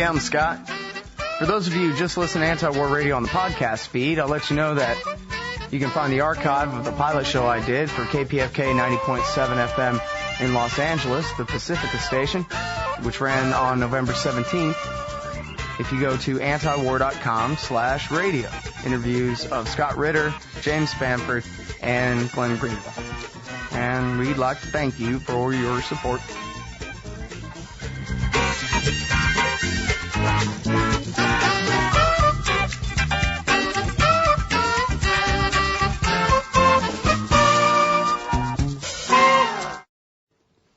Hey, I'm Scott. For those of you who just listen to Anti-War Radio on the podcast feed, I'll let you know that you can find the archive of the pilot show I did for KPFK 90.7 FM in Los Angeles, the Pacifica station, which ran on November 17th. If you go to antiwar.com/radio, interviews of Scott Ritter, James Spanford, and Glenn Greenwald. And we'd like to thank you for your support.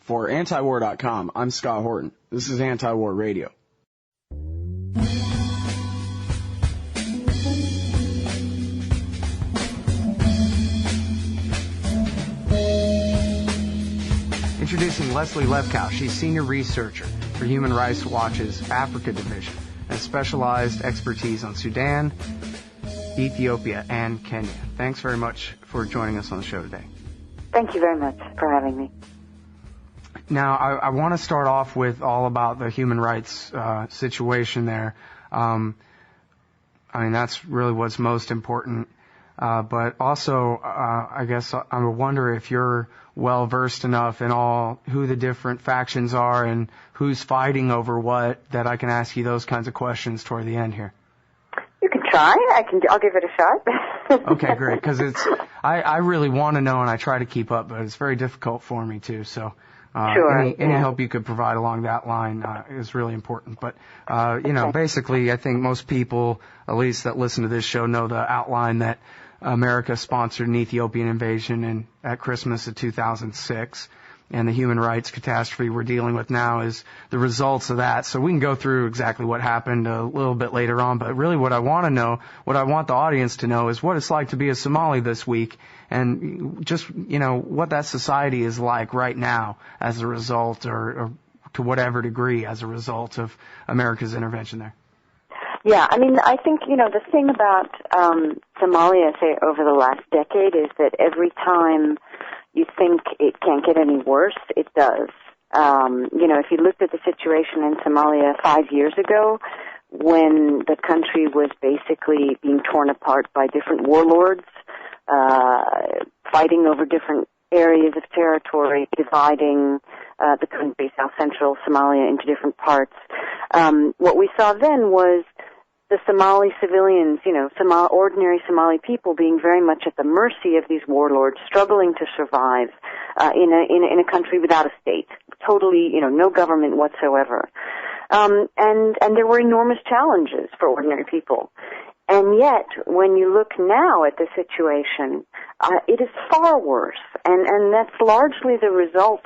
For Antiwar.com, I'm Scott Horton. This is Anti-War Radio. Introducing Leslie Lefkow. She's senior researcher for Human Rights Watch's Africa Division and specialized expertise on Sudan, Ethiopia, and Kenya. Thanks very much for joining us on the show today. Thank you very much for having me. Now, I want to start off with all about the human rights situation there. I mean, that's really what's most important. But also, I guess I wonder if you're well versed enough in all who the different factions are and who's fighting over what, that I can ask you those kinds of questions toward the end here. You can try. I'll give it a shot. Okay, great. Because I really want to know and I try to keep up, but it's very difficult for me too. So. Sure. Any help you could provide along that line is really important. But, basically, I think most people, at least that listen to this show, know the outline that America sponsored an Ethiopian invasion at Christmas of 2006. And the human rights catastrophe we're dealing with now is the results of that. So we can go through exactly what happened a little bit later on. But really what I want to know, what I want the audience to know is what it's like to be a Somali this week and just, what that society is like right now as a result or to whatever degree as a result of America's intervention there. Yeah, I mean, I think, the thing about Somalia, say, over the last decade is that every time you think it can't get any worse, it does. If you looked at the situation in Somalia 5 years ago, when the country was basically being torn apart by different warlords, fighting over different areas of territory, dividing the country, South Central Somalia, into different parts, what we saw then was the Somali civilians, ordinary Somali people being very much at the mercy of these warlords, struggling to survive in a country without a state, totally, no government whatsoever. And there were enormous challenges for ordinary people. And yet, when you look now at the situation, it is far worse, and that's largely the result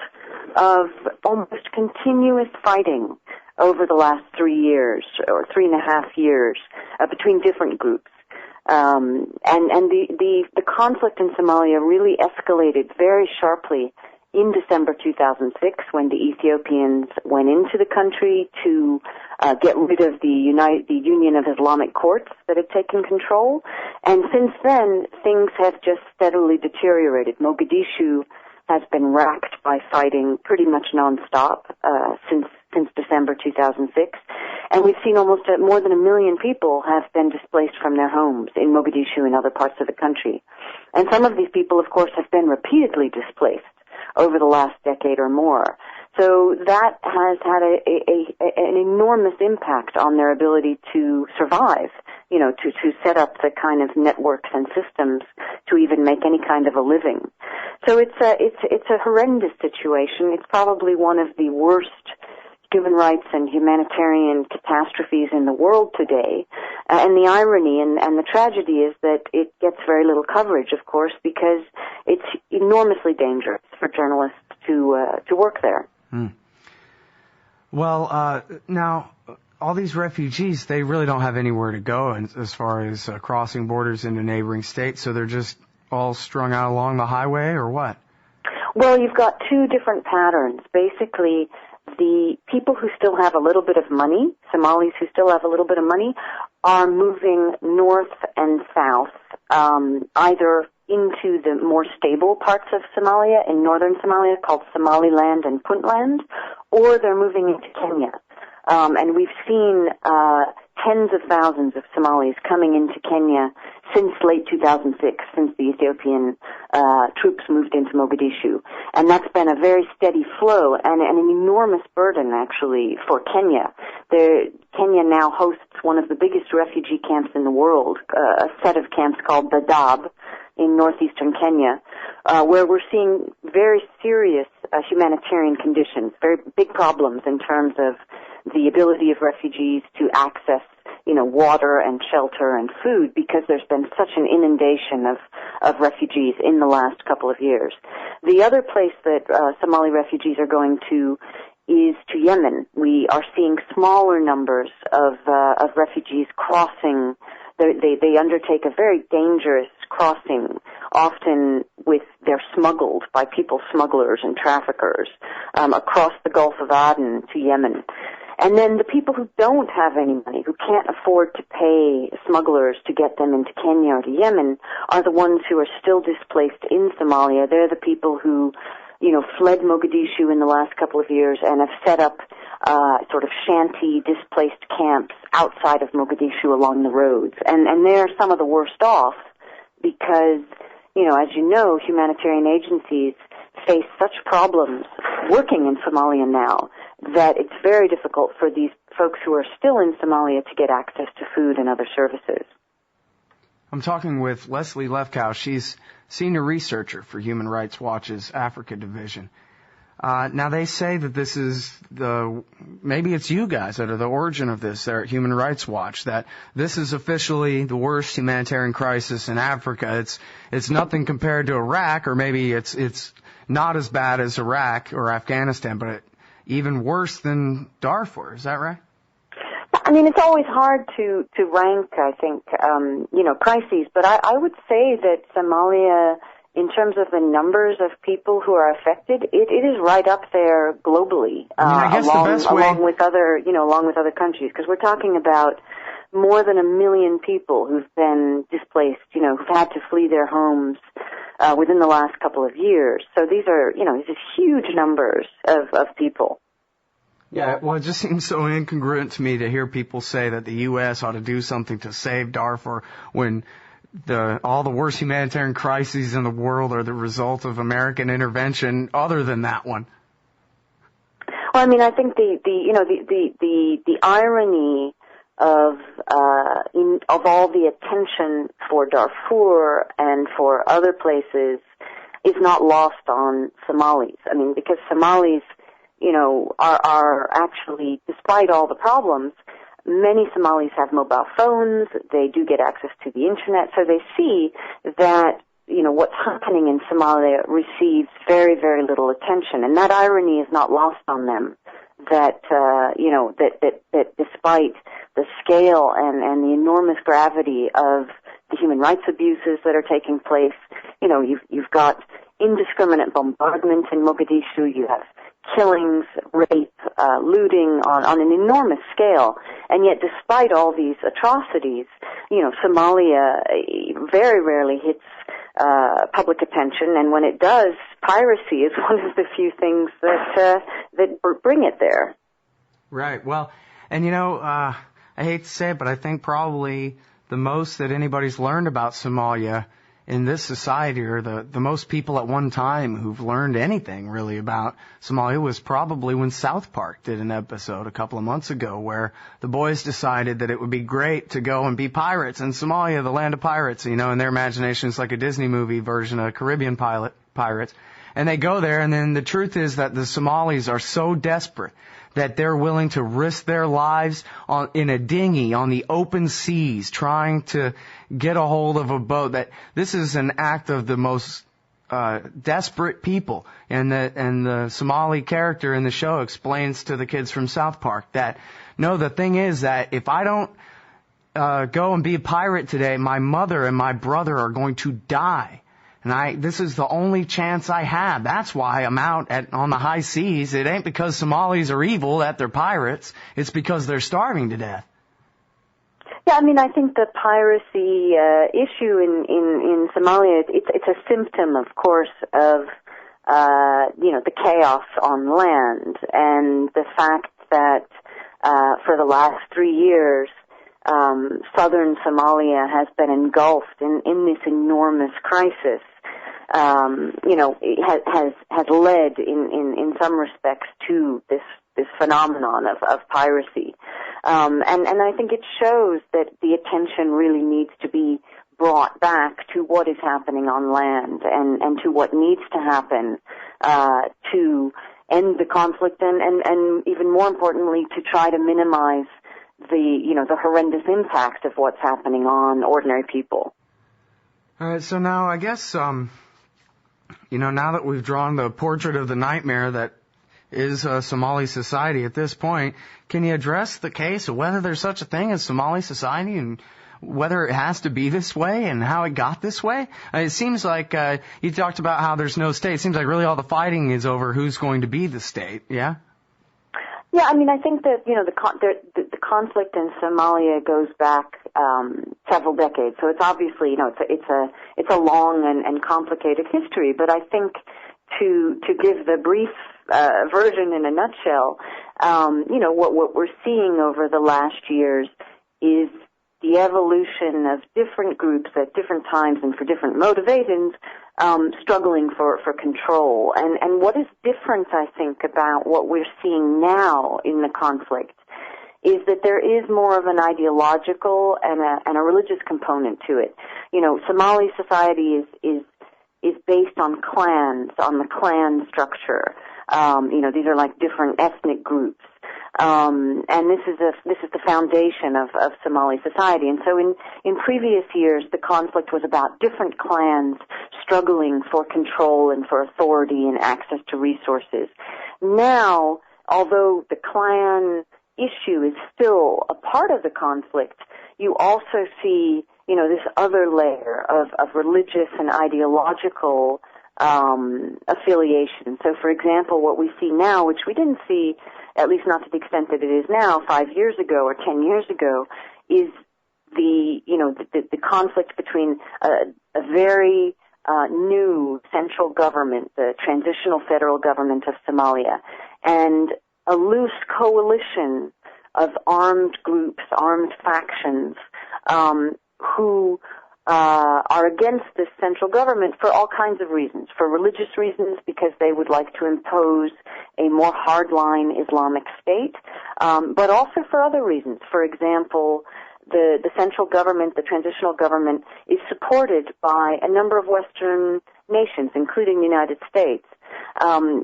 of almost continuous fighting over the last 3 years or 3.5 years between different groups. And the conflict in Somalia really escalated very sharply in December 2006 when the Ethiopians went into the country to get rid of the Union of Islamic Courts that had taken control. And since then, things have just steadily deteriorated. Mogadishu has been racked by fighting pretty much nonstop since December 2006. And we've seen almost more than 1 million people have been displaced from their homes in Mogadishu and other parts of the country. And some of these people, of course, have been repeatedly displaced over the last decade or more. So that has had an enormous impact on their ability to survive, to set up the kind of networks and systems to even make any kind of a living. So it's a horrendous situation. It's probably one of the worst human rights and humanitarian catastrophes in the world today. And the irony and the tragedy is that it gets very little coverage, of course, because it's enormously dangerous for journalists to work there. Well, now, all these refugees, they really don't have anywhere to go as far as crossing borders into neighboring states, so they're just all strung out along the highway, or what? Well, you've got two different patterns. Basically, the people who still have a little bit of money, Somalis who still have a little bit of money, are moving north and south, either into the more stable parts of Somalia, in northern Somalia, called Somaliland and Puntland, or they're moving into Kenya. And we've seen tens of thousands of Somalis coming into Kenya since late 2006, since the Ethiopian troops moved into Mogadishu. And that's been a very steady flow and an enormous burden, actually, for Kenya. Kenya now hosts one of the biggest refugee camps in the world, a set of camps called Dadaab in northeastern Kenya, where we're seeing very serious humanitarian conditions, very big problems in terms of the ability of refugees to access, water and shelter and food, because there's been such an inundation of refugees in the last couple of years. The other place that Somali refugees are going to is to Yemen. We are seeing smaller numbers of refugees crossing. They undertake a very dangerous crossing, often they're smuggled by people smugglers and traffickers across the Gulf of Aden to Yemen. And then the people who don't have any money, who can't afford to pay smugglers to get them into Kenya or to Yemen, are the ones who are still displaced in Somalia. They're the people who, fled Mogadishu in the last couple of years and have set up sort of shanty displaced camps outside of Mogadishu along the roads. And they're some of the worst off because, as you know, humanitarian agencies face such problems working in Somalia now that it's very difficult for these folks who are still in Somalia to get access to food and other services. I'm talking with Leslie Lefkow. She's senior researcher for Human Rights Watch's Africa Division. Now they say that this is maybe it's you guys that are the origin of this there at Human Rights Watch, that this is officially the worst humanitarian crisis in Africa. It's nothing compared to Iraq, or maybe it's not as bad as Iraq or Afghanistan, but even worse than Darfur. Is that right? I mean, it's always hard to rank, I think, crises, but I would say that Somalia, in terms of the numbers of people who are affected, it is right up there globally, along with other countries, because we're talking about more than 1 million people who've been displaced, who've had to flee their homes within the last couple of years. So these are huge numbers of people. Yeah, well, it just seems so incongruent to me to hear people say that the U.S. ought to do something to save Darfur when all the worst humanitarian crises in the world are the result of American intervention other than that one. Well, I mean, I think the irony of all the attention for Darfur and for other places is not lost on Somalis. I mean, because Somalis, are actually, despite all the problems, many Somalis have mobile phones. They do get access to the internet, so they see that what's happening in Somalia receives very, very little attention, and that irony is not lost on them. That that despite the scale and the enormous gravity of the human rights abuses that are taking place, you've got indiscriminate bombardment in Mogadishu. You have killings, rape, looting on an enormous scale. And yet, despite all these atrocities, Somalia very rarely hits public attention, and when it does, piracy is one of the few things that bring it there. Right. Well, and I hate to say it, but I think probably the most that anybody's learned about Somalia in this society, or the most people at one time who've learned anything really about Somalia, was probably when South Park did an episode a couple of months ago where the boys decided that it would be great to go and be pirates in Somalia, the land of pirates. In their imagination, it's like a Disney movie version of Caribbean pirates. And they go there, and then the truth is that the Somalis are so desperate that they're willing to risk their lives in a dinghy on the open seas trying to get a hold of a boat. That this is an act of the most desperate people. And the Somali character in the show explains to the kids from South Park that, no, the thing is that if I don't go and be a pirate today, my mother and my brother are going to die. And this is the only chance I have. That's why I'm out on the high seas. It ain't because Somalis are evil that they're pirates. It's because they're starving to death. Yeah, I mean, I think the piracy issue in Somalia, it's a symptom, of course, of the chaos on land and the fact that for the last 3 years, southern Somalia has been engulfed in this enormous crisis. It has led in some respects to this phenomenon of piracy. And I think it shows that the attention really needs to be brought back to what is happening on land and to what needs to happen to end the conflict and even more importantly to try to minimize the horrendous impacts of what's happening on ordinary people. All right, so now I guess now that we've drawn the portrait of the nightmare that is Somali society at this point, can you address the case of whether there's such a thing as Somali society and whether it has to be this way and how it got this way? It seems like you talked about how there's no state. It seems like really all the fighting is over who's going to be the state, yeah? Yeah, I mean, I think that, the conflict in Somalia goes back several decades. So it's obviously, it's a long and complicated history. But I think to give the brief version in a nutshell, what we're seeing over the last years is the evolution of different groups at different times and for different motivations, struggling for control. And what is different, I think, about what we're seeing now in the conflict is that there is more of an ideological and a religious component to it. Somali society is based on clans, on the clan structure. These are like different ethnic groups. And this is the foundation of Somali society. And so in previous years, the conflict was about different clans struggling for control and for authority and access to resources. Now, although the clan issue is still a part of the conflict, you also see, this other layer of religious and ideological affiliation. So, for example, what we see now, which we didn't see, at least not to the extent that it is now, 5 years ago or 10 years ago, is the conflict between a very new central government, the transitional federal government of Somalia, and a loose coalition of armed groups, armed factions, who are against this central government for all kinds of reasons. For religious reasons, because they would like to impose a more hardline Islamic state, but also for other reasons. For example, the central government, the transitional government, is supported by a number of Western nations, including the United States,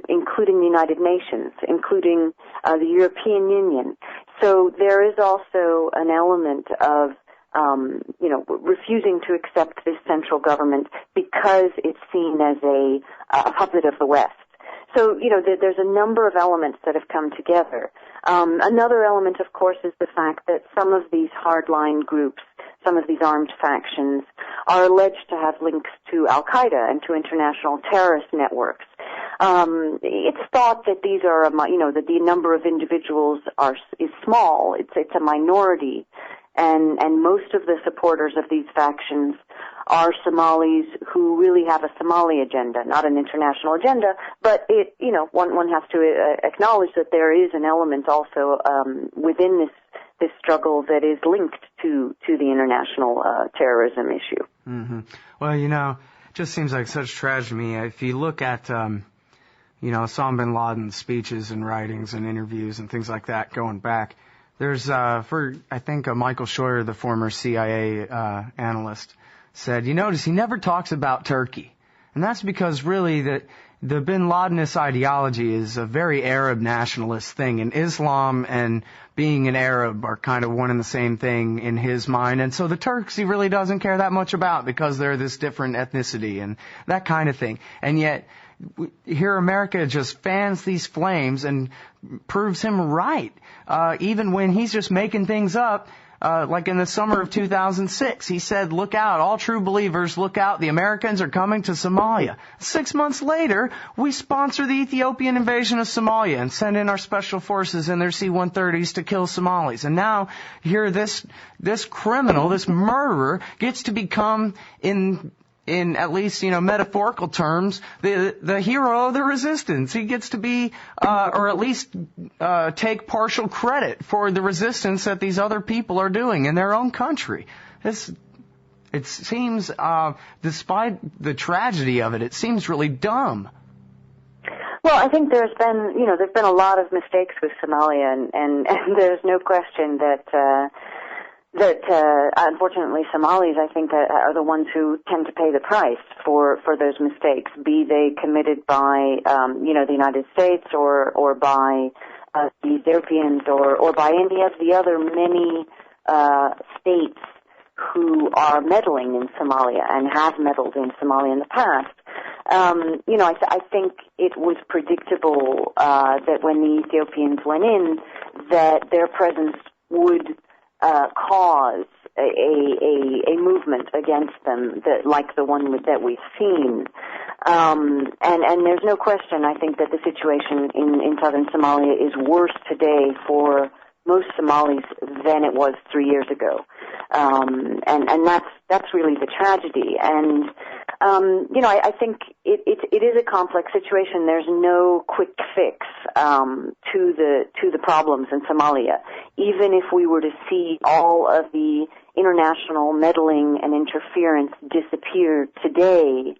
including the United Nations, including the European Union. So there is also an element of refusing to accept this central government because it's seen as a puppet of the West. So, there's a number of elements that have come together. Another element, of course, is the fact that some of these hardline groups, some of these armed factions, are alleged to have links to Al-Qaeda and to international terrorist networks. It's thought that these are, that the number of individuals is small. It's a minority. And most of the supporters of these factions are Somalis who really have a Somali agenda, not an international agenda, but one has to acknowledge that there is an element also within this struggle that is linked to the international terrorism issue. Mm-hmm. Well, it just seems like such tragedy to me. If you look at Osama bin Laden's speeches and writings and interviews and things like that going back, there's, I think Michael Scheuer, the former CIA analyst, said, you notice he never talks about Turkey. And that's because really the bin Ladenist ideology is a very Arab nationalist thing, and Islam and being an Arab are kind of one and the same thing in his mind. And so the Turks he really doesn't care that much about because they're this different ethnicity and that kind of thing. And yet here America just fans these flames and proves him right, even when he's just making things up. Like in the summer of 2006, he said, look out, all true believers, look out, the Americans are coming to Somalia. 6 months later, we sponsor the Ethiopian invasion of Somalia and send in our special forces and their C-130s to kill Somalis. And now, here this criminal, this murderer, gets to become, in in at least, metaphorical terms, the hero of the resistance. He gets to be, or at least take partial credit for the resistance that these other people are doing in their own country. It seems, despite the tragedy of it, it seems really dumb. Well, I think there's been a lot of mistakes with Somalia, and there's no question that unfortunately Somalis, I think, are the ones who tend to pay the price for those mistakes, be they committed by the United States or by the Ethiopians or by any of the other many states who are meddling in Somalia and have meddled in Somalia in the past. I think it was predictable that when the Ethiopians went in, that their presence would cause a movement against them like the one that we've seen. And there's no question, I think, that the situation in southern Somalia is worse today for most Somalis than it was 3 years ago. And that's really the tragedy. And, I think it is a complex situation. There's no quick fix, to the problems in Somalia. Even if we were to see all of the international meddling and interference disappear today,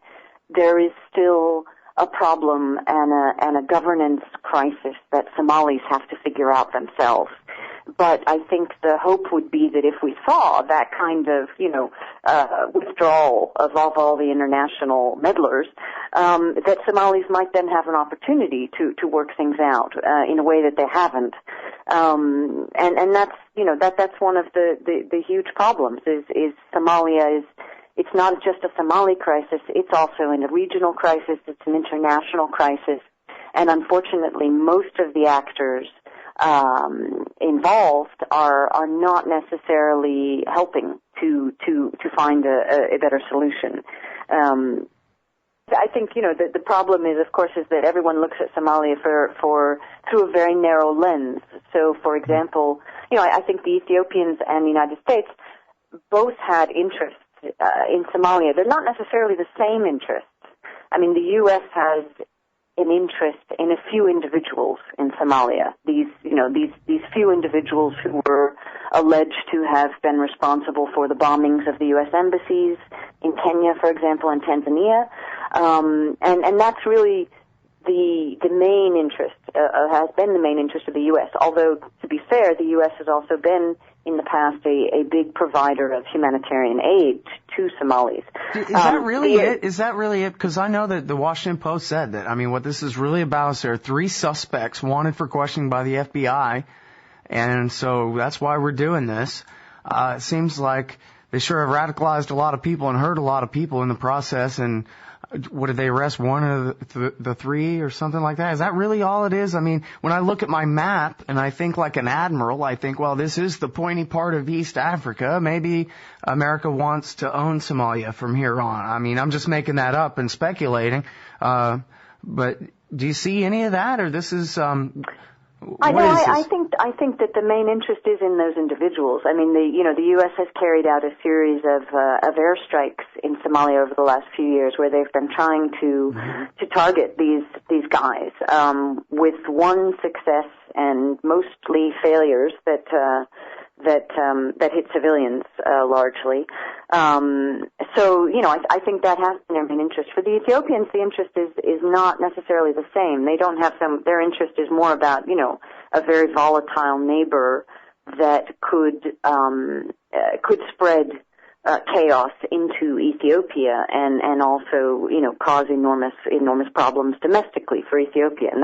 there is still a problem and a governance crisis that Somalis have to figure out themselves. But I think the hope would be that if we saw that kind of, withdrawal of all the international meddlers, that Somalis might then have an opportunity to work things out in a way that they haven't. And that's one of the huge problems is Somalia is. It's not just a Somali crisis, it's also a regional crisis, it's an international crisis, and unfortunately most of the actors involved are not necessarily helping to find a better solution. I think, the problem is, of course, is that everyone looks at Somalia through a very narrow lens. So, for example, I think the Ethiopians and the United States both had interests in Somalia. They're not necessarily the same interests. I mean, the U.S. has an interest in a few individuals in Somalia. These few individuals who were alleged to have been responsible for the bombings of the U.S. embassies in Kenya, for example, and Tanzania. And that's really the main interest, has been the main interest of the U.S. Although, to be fair, the U.S. has also been in the past a big provider of humanitarian aid to Somalis. Is that really it? Is that really it? Because I know that the Washington Post said that. I mean, what this is really about is there are 3 suspects wanted for questioning by the FBI, and so that's why we're doing this. It seems like they sure have radicalized a lot of people and hurt a lot of people in the process, and what did they arrest, one of the 3 or something like that? Is that really all it is? I mean, when I look at my map and I think like an admiral, I think, well, this is the pointy part of East Africa. Maybe America wants to own Somalia from here on. I mean, I'm just making that up and speculating. But do you see any of that, or this is I think that the main interest is in those individuals. I mean, the U.S. has carried out a series of airstrikes in Somalia over the last few years, where they've been trying to target these guys, with one success and mostly failures that hit civilians largely. So I think that has been their main interest. For the Ethiopians, the interest is not necessarily the same. They don't have their interest is more about a very volatile neighbor that could spread chaos into Ethiopia and also cause enormous problems domestically for Ethiopia, and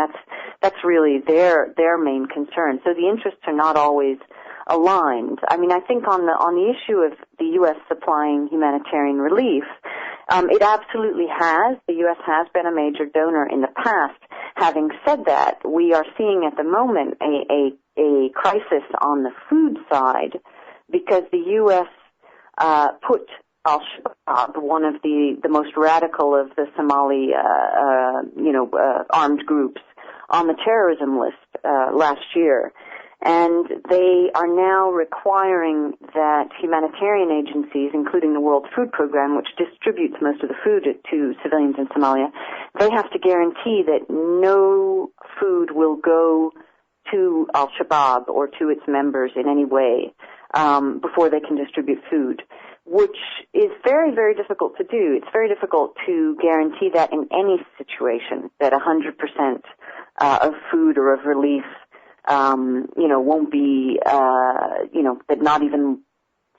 that's really their main concern. So the interests are not always aligned. I mean, I think on the issue of the U.S. supplying humanitarian relief, it absolutely has. The U.S. has been a major donor in the past. Having said that, we are seeing at the moment a crisis on the food side because the U.S. Put al-Shabaab, one of the most radical of the Somali armed groups, on the terrorism list last year. And they are now requiring that humanitarian agencies, including the World Food Program, which distributes most of the food to civilians in Somalia, they have to guarantee that no food will go to al-Shabaab or to its members in any way before they can distribute food, which is very, very difficult to do. It's very difficult to guarantee that in any situation, that 100% of food or of relief, won't be, that not even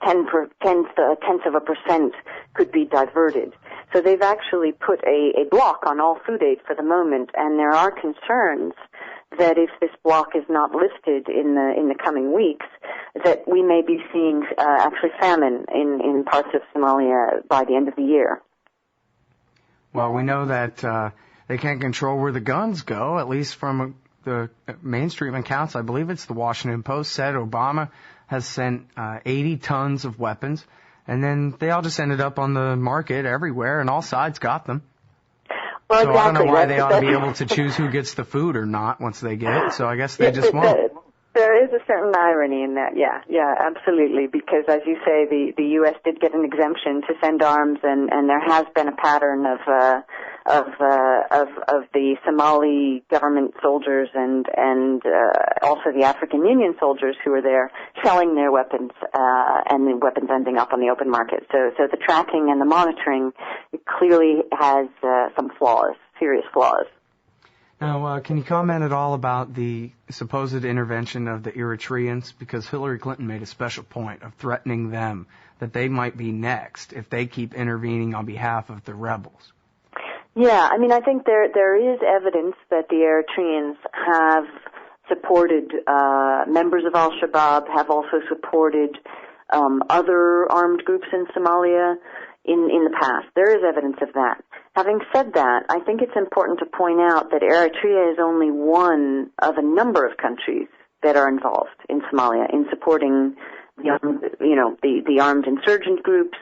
tenths of a percent could be diverted. So they've actually put a block on all food aid for the moment, and there are concerns that if this block is not lifted in the coming weeks, that we may be seeing actually famine in parts of Somalia by the end of the year. Well, we know that they can't control where the guns go, at least from the mainstream accounts. I believe it's the Washington Post said Obama has sent 80 tons of weapons, and then they all just ended up on the market everywhere, and all sides got them. Well, so exactly. I don't know why they ought to be able to choose who gets the food or not once they get it, so I guess they just won't. There is a certain irony in that, yeah, absolutely, because as you say, the U.S. did get an exemption to send arms, and there has been a pattern of the Somali government soldiers and also the African Union soldiers who are there selling their weapons, and the weapons ending up on the open market. So the tracking and the monitoring clearly has some flaws, serious flaws. Now, can you comment at all about the supposed intervention of the Eritreans? Because Hillary Clinton made a special point of threatening them that they might be next if they keep intervening on behalf of the rebels. Yeah, I mean, I think there is evidence that the Eritreans have supported members of al-Shabaab, have also supported other armed groups in Somalia in the past. There is evidence of that. Having said that, I think it's important to point out that Eritrea is only one of a number of countries that are involved in Somalia in supporting the armed insurgent groups,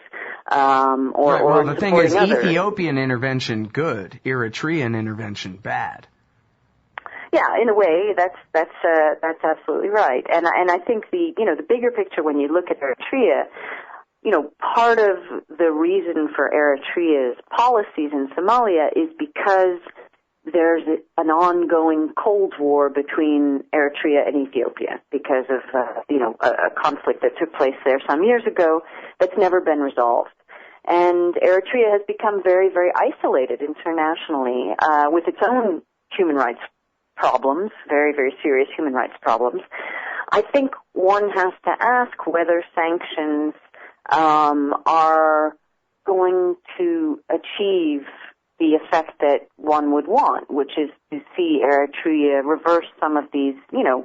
Well, the thing is, others. Ethiopian intervention good, Eritrean intervention bad. Yeah, in a way, that's absolutely right. And I think the bigger picture when you look at Eritrea, part of the reason for Eritrea's policies in Somalia is because there's an ongoing Cold War between Eritrea and Ethiopia because of, a conflict that took place there some years ago that's never been resolved. And Eritrea has become very, very isolated internationally, with its own human rights problems, very, very serious human rights problems. I think one has to ask whether sanctions are going to achieve the effect that one would want, which is to see Eritrea reverse some of these,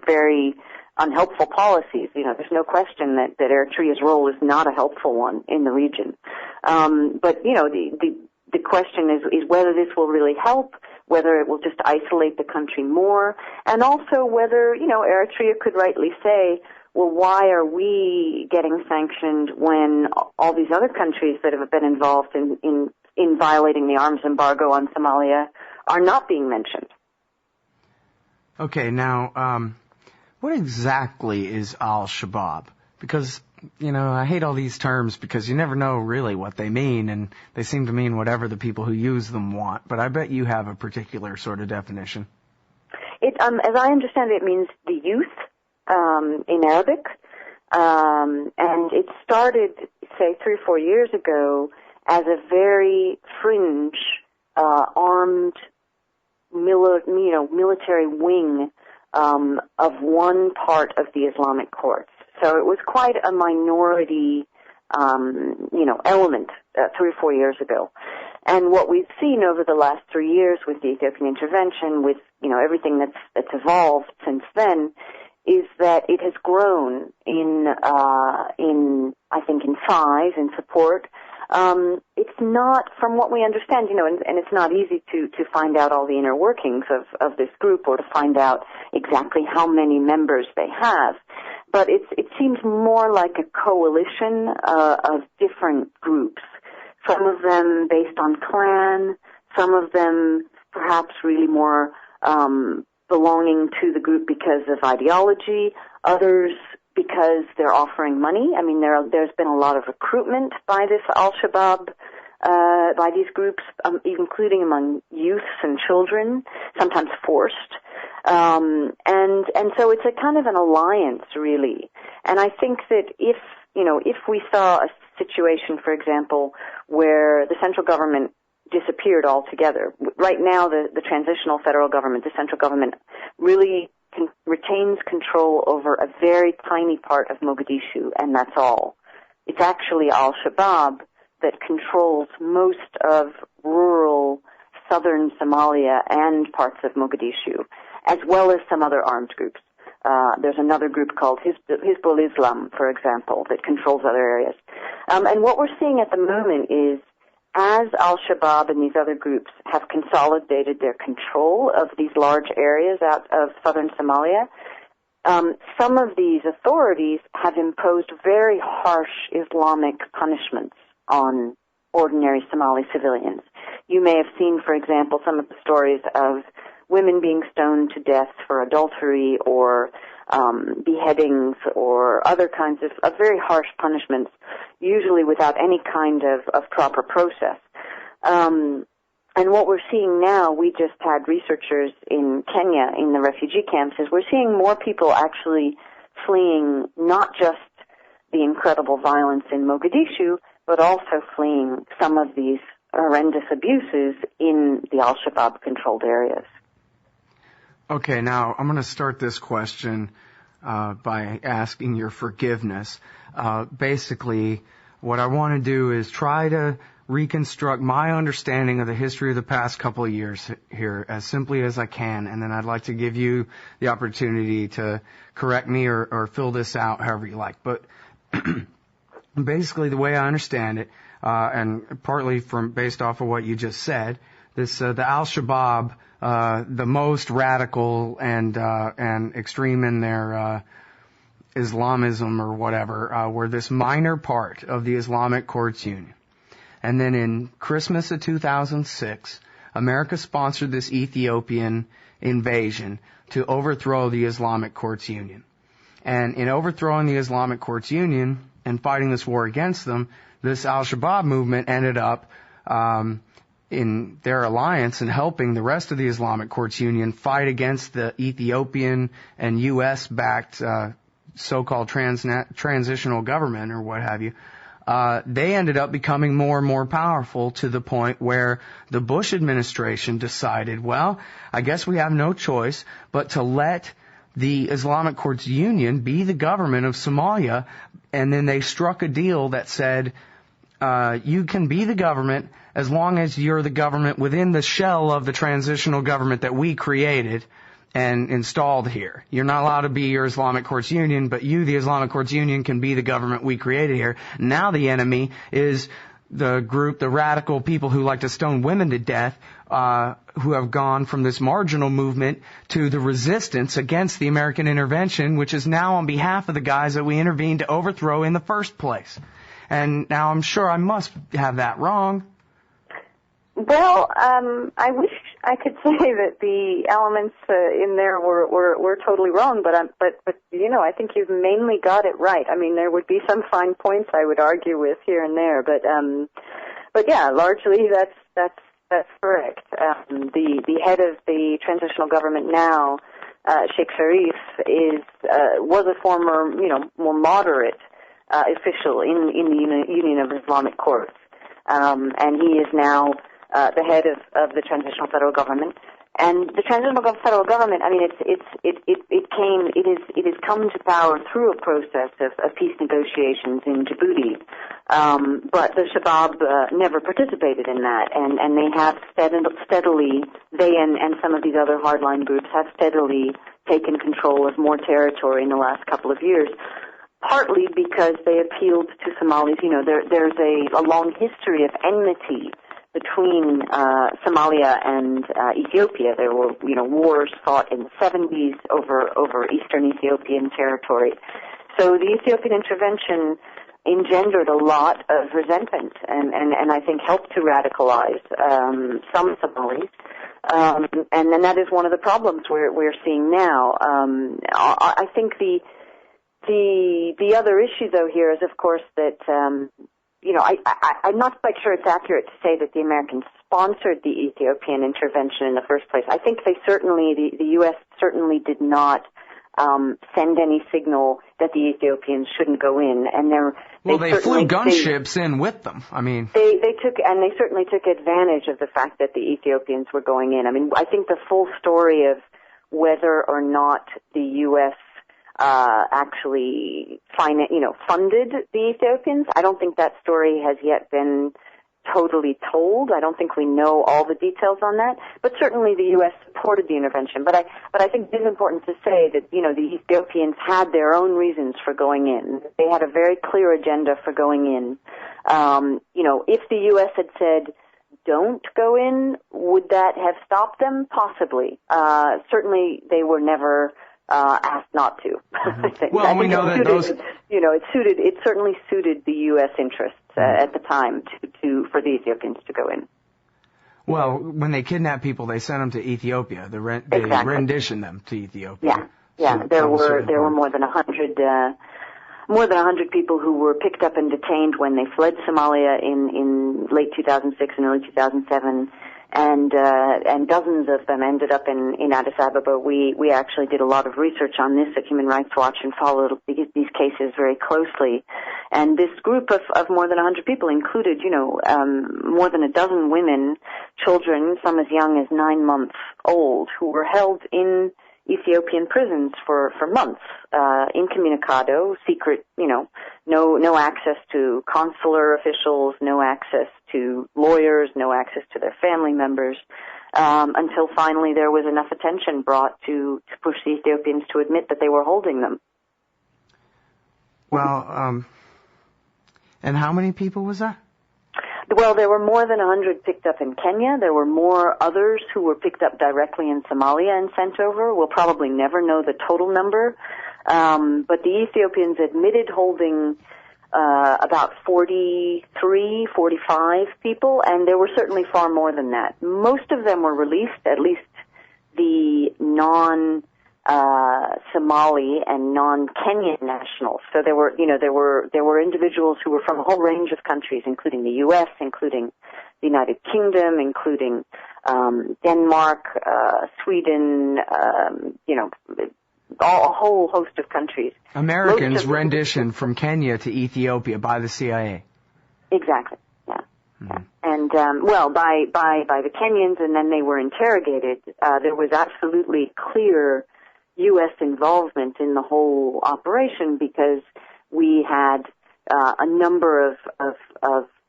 very unhelpful policies. There's no question that Eritrea's role is not a helpful one in the region. But the question is whether this will really help, whether it will just isolate the country more, and also whether, Eritrea could rightly say, well, why are we getting sanctioned when all these other countries that have been involved in violating the arms embargo on Somalia are not being mentioned? Okay, now, what exactly is al-Shabaab? Because, I hate all these terms because you never know really what they mean, and they seem to mean whatever the people who use them want, but I bet you have a particular sort of definition. As I understand it means the youth, in Arabic, and it started, say, 3 or 4 years ago as a very fringe, armed, military wing of one part of the Islamic courts. So it was quite a minority, element 3 or 4 years ago. And what we've seen over the last 3 years with the Ethiopian intervention, with everything that's evolved since then, is that it has grown in size and support. It's not, from what we understand, and it's not easy to find out all the inner workings of this group or to find out exactly how many members they have. But it seems more like a coalition of different groups. Some of them based on clan, some of them perhaps really more belonging to the group because of ideology, Others because they're offering money. I mean, there's been a lot of recruitment by this Al-Shabaab, by these groups, including among youths and children, sometimes forced. And so it's a kind of an alliance, really. And I think that if we saw a situation, for example, where the central government disappeared altogether, right now the transitional federal government, the central government, really retains control over a very tiny part of Mogadishu, and that's all. It's actually Al-Shabaab that controls most of rural southern Somalia and parts of Mogadishu, as well as some other armed groups. There's another group called Hizbul Islam, for example, that controls other areas. And what we're seeing at the moment is, as Al-Shabaab and these other groups have consolidated their control of these large areas out of southern Somalia, some of these authorities have imposed very harsh Islamic punishments on ordinary Somali civilians. You may have seen, for example, some of the stories of women being stoned to death for adultery or beheadings or other kinds of very harsh punishments, usually without any kind of proper process. And what we're seeing now, we just had researchers in Kenya in the refugee camps, is we're seeing more people actually fleeing not just the incredible violence in Mogadishu, but also fleeing some of these horrendous abuses in the Al-Shabaab controlled areas. Okay, now I'm going to start this question by asking your forgiveness. Basically, what I want to do is try to reconstruct my understanding of the history of the past couple of years here as simply as I can, and then I'd like to give you the opportunity to correct me or fill this out however you like. But basically, the way I understand it, and partly based off of what you just said, the Al-Shabaab, the most radical and extreme in their Islamism or whatever, were this minor part of the Islamic Courts Union. And then in Christmas of 2006, America sponsored this Ethiopian invasion to overthrow the Islamic Courts Union. And in overthrowing the Islamic Courts Union and fighting this war against them, this Al-Shabaab movement ended up in their alliance and helping the rest of the Islamic Courts Union fight against the Ethiopian and U.S.-backed so-called transitional government or what have you. They ended up becoming more and more powerful to the point where the Bush administration decided, well, I guess we have no choice but to let the Islamic Courts Union be the government of Somalia. And then they struck a deal that said, you can be the government as long as you're the government within the shell of the transitional government that we created and installed here. You're not allowed to be your Islamic Courts Union, but you, the Islamic Courts Union, can be the government we created here. Now the enemy is the group, the radical people who like to stone women to death, who have gone from this marginal movement to the resistance against the American intervention, which is now on behalf of the guys that we intervened to overthrow in the first place. And now I'm sure I must have that wrong. Well, I wish I could say that the elements in there were totally wrong, but I think you've mainly got it right. I mean, there would be some fine points I would argue with here and there, but yeah, largely that's correct. The head of the transitional government now, Sheikh Sharif, was a former, more moderate official in the Union of Islamic Courts, and he is now the head of the transitional federal government. And the transitional federal government, I mean, it has come to power through a process of peace negotiations in Djibouti. But the Shabaab never participated in that, and they have steadily, they and some of these other hardline groups have steadily taken control of more territory in the last couple of years. Partly because they appealed to Somalis. There's a long history of enmity between Somalia and Ethiopia. There were, wars fought in the 70s over eastern Ethiopian territory. So the Ethiopian intervention engendered a lot of resentment and I think helped to radicalize some Somalis. And then that is one of the problems we're seeing now. I think The other issue, though, here is, of course, that I'm not quite sure it's accurate to say that the Americans sponsored the Ethiopian intervention in the first place. I think the U.S. certainly did not send any signal that the Ethiopians shouldn't go in, and they flew gunships in with them. I mean, they certainly took advantage of the fact that the Ethiopians were going in. I mean, I think the full story of whether or not the U.S. actually funded the Ethiopians, I don't think that story has yet been totally told. I don't think we know all the details on that, but certainly the U.S. supported the intervention. But I think it is important to say that, the Ethiopians had their own reasons for going in. They had a very clear agenda for going in. If the U.S. had said, don't go in, would that have stopped them? Possibly. Certainly they were never asked not to. Mm-hmm. I think. Well, we know that those... it certainly suited the U.S. interests at the time for the Ethiopians to go in. Well, when they kidnapped people, they sent them to Ethiopia. They renditioned them to Ethiopia. Yeah. So there were more than 100 people who were picked up and detained when they fled Somalia in late 2006 and early 2007. And dozens of them ended up in Addis Ababa. We actually did a lot of research on this at Human Rights Watch and followed these cases very closely. And this group of more than 100 people included, more than a dozen women, children, some as young as 9 months old, who were held in Ethiopian prisons for months, incommunicado, secret, no access to consular officials, no access to lawyers, no access to their family members, until finally there was enough attention brought to push the Ethiopians to admit that they were holding them. Well, and how many people was that? Well, there were more than 100 picked up in Kenya. There were more others who were picked up directly in Somalia and sent over. We'll probably never know the total number. But the Ethiopians admitted holding about 43, 45 people, and there were certainly far more than that. Most of them were released, at least the non-Somali and non-Kenyan nationals. So there were individuals who were from a whole range of countries, including the U.S., including the United Kingdom, including Denmark, Sweden, a whole host of countries. Americans renditioned from Kenya to Ethiopia by the CIA. Exactly. Yeah. Mm-hmm. Yeah. And by the Kenyans, and then they were interrogated. There was absolutely clear U.S. involvement in the whole operation because we had a number of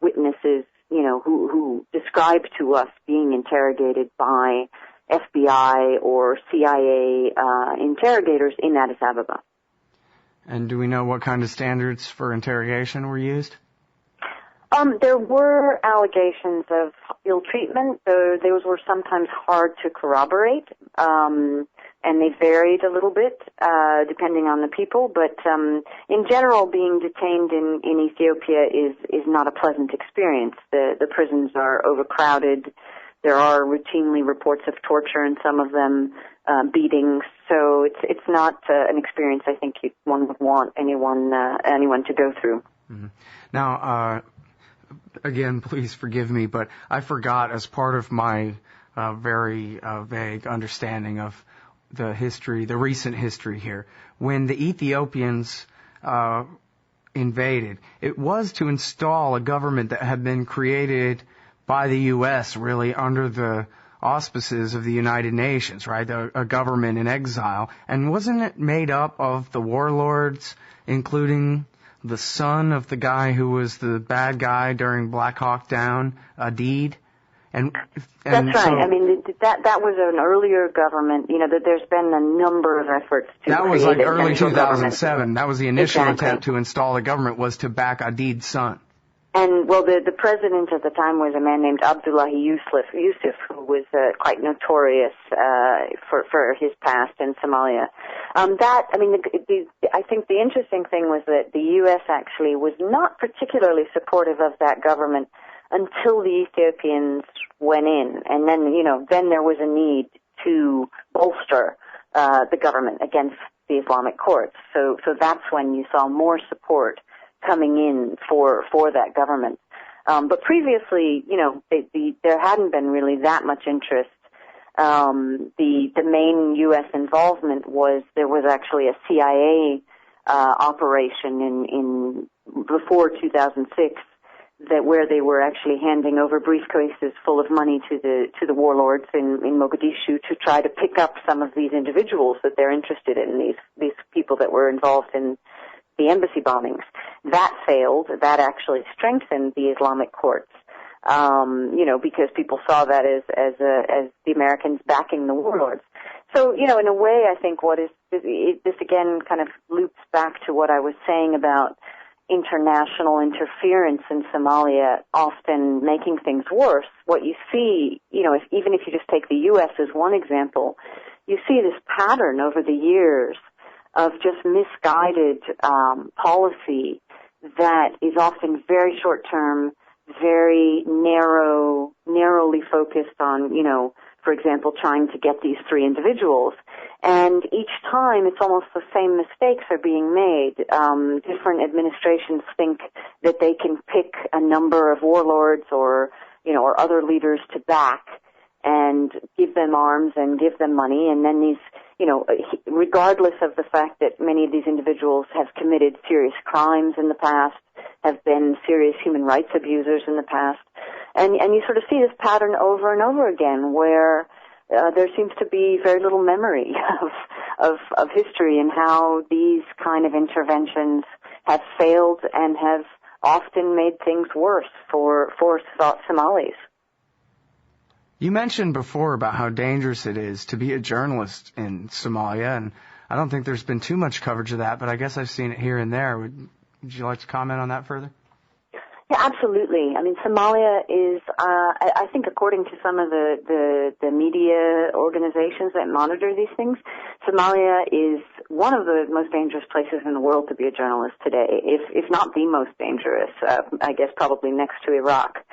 witnesses, who described to us being interrogated by FBI or CIA interrogators in Addis Ababa. And do we know what kind of standards for interrogation were used? There were allegations of ill treatment. Those were sometimes hard to corroborate, and they varied a little bit depending on the people. But in general, being detained in Ethiopia is not a pleasant experience. The prisons are overcrowded. There are routinely reports of torture in some of them, beatings. So it's not an experience I think one would want anyone to go through. Mm-hmm. Now, again, please forgive me, but I forgot, as part of my very vague understanding of the recent history here, when the Ethiopians invaded, it was to install a government that had been created by the U.S., really under the auspices of the United Nations, right? A government in exile. And wasn't it made up of the warlords, including the son of the guy who was the bad guy during Black Hawk Down, Adid? And that's right. I mean, that was an earlier government. That there's been a number of efforts to that was create like early 2007. Government. That was the initial Exactly. attempt to install a government, was to back Adid's son. And, well, the president at the time was a man named Abdullahi Yusuf, who was quite notorious for his past in Somalia. I think the interesting thing was that the U.S. actually was not particularly supportive of that government until the Ethiopians went in. And then, then there was a need to bolster the government against the Islamic courts. So that's when you saw more support coming in for that government. But previously, there hadn't been really that much interest. The main U.S. involvement was there was actually a CIA operation in before 2006 where they were actually handing over briefcases full of money to the warlords in Mogadishu to try to pick up some of these individuals that they're interested in, these people that were involved in the embassy bombings. That failed. That actually strengthened the Islamic courts, because people saw that as the Americans backing the warlords. So, in a way, I think this again kind of loops back to what I was saying about international interference in Somalia often making things worse. What you see, even if you just take the U.S. as one example, you see this pattern over the years of just misguided policy that is often very short-term, very narrowly focused on, for example, trying to get these three individuals. And each time it's almost the same mistakes are being made. Different administrations think that they can pick a number of warlords or other leaders to back and give them arms and give them money, and then these, regardless of the fact that many of these individuals have committed serious crimes in the past, have been serious human rights abusers in the past, and you sort of see this pattern over and over again where there seems to be very little memory of history and how these kind of interventions have failed and have often made things worse for Somalis. You mentioned before about how dangerous it is to be a journalist in Somalia, and I don't think there's been too much coverage of that, but I guess I've seen it here and there. Would you like to comment on that further? Yeah, absolutely. I mean, Somalia is, I think according to some of the media organizations that monitor these things, Somalia is one of the most dangerous places in the world to be a journalist today, if not the most dangerous, I guess probably next to Iraq.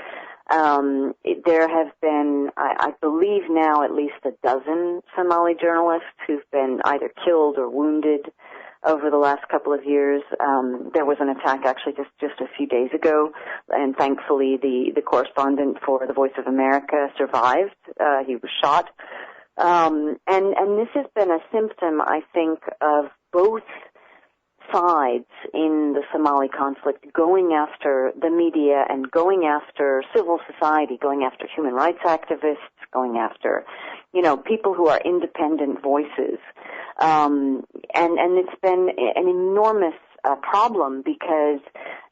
There have been, I believe now, at least a dozen Somali journalists who've been either killed or wounded over the last couple of years. There was an attack actually just a few days ago, and thankfully the correspondent for the Voice of America survived. He was shot. And this has been a symptom, I think, of both sides in the Somali conflict going after the media and going after civil society, going after human rights activists, going after, people who are independent voices. And it's been an enormous problem because,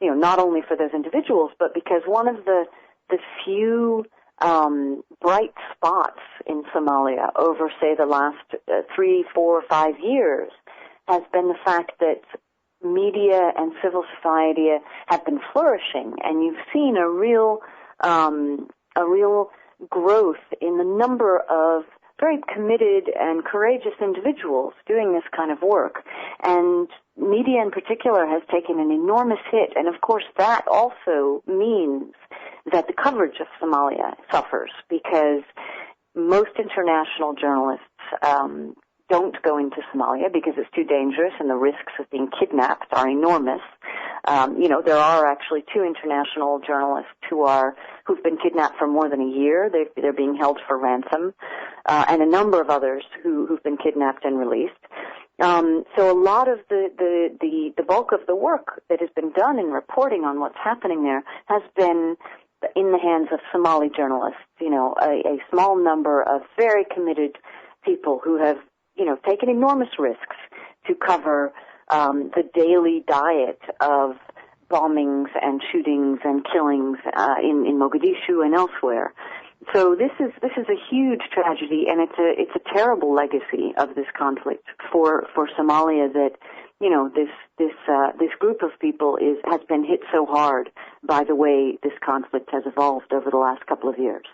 not only for those individuals, but because one of the few bright spots in Somalia over, say, the last 3, 4, 5 years has been the fact that media and civil society have been flourishing, and you've seen a real growth in the number of very committed and courageous individuals doing this kind of work. And media in particular has taken an enormous hit, and of course that also means that the coverage of Somalia suffers because most international journalists don't go into Somalia because it's too dangerous and the risks of being kidnapped are enormous. There are actually 2 international journalists who've been kidnapped for more than a year. They're being held for ransom, and a number of others who've been kidnapped and released. So a lot of the bulk of the work that has been done in reporting on what's happening there has been in the hands of Somali journalists. A small number of very committed people who have taken enormous risks to cover the daily diet of bombings and shootings and killings in Mogadishu and elsewhere. So this is a huge tragedy, and it's a terrible legacy of this conflict for Somalia that this group of people has been hit so hard by the way this conflict has evolved over the last couple of years.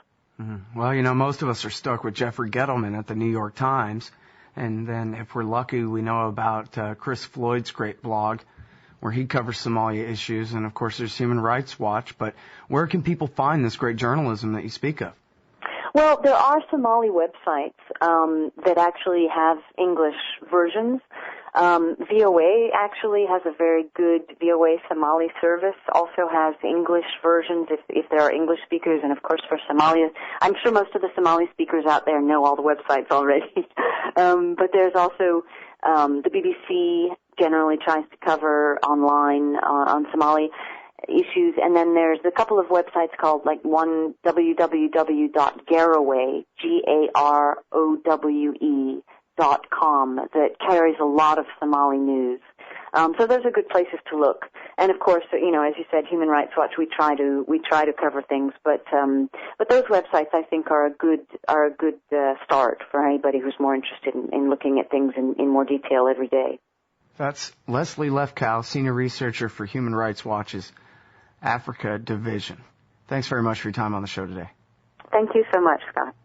Mm-hmm. Well, most of us are stuck with Jeffrey Gettleman at the New York Times. And then if we're lucky, we know about Chris Floyd's great blog where he covers Somalia issues. And, of course, there's Human Rights Watch. But where can people find this great journalism that you speak of? Well, there are Somali websites that actually have English versions. VOA actually has a very good VOA Somali service, also has English versions if there are English speakers, and of course for Somalia. I'm sure most of the Somali speakers out there know all the websites already. But there's also the BBC generally tries to cover online on Somali issues, and then there's a couple of websites called, like, one www.garowe, GAROWE.com, that carries a lot of Somali news. So those are good places to look. And of course, as you said, Human Rights Watch, we try to cover things, but those websites I think are a good start for anybody who's more interested in looking at things in more detail every day. That's Leslie Lefkow, Senior Researcher for Human Rights Watch's Africa Division. Thanks very much for your time on the show today. Thank you so much, Scott.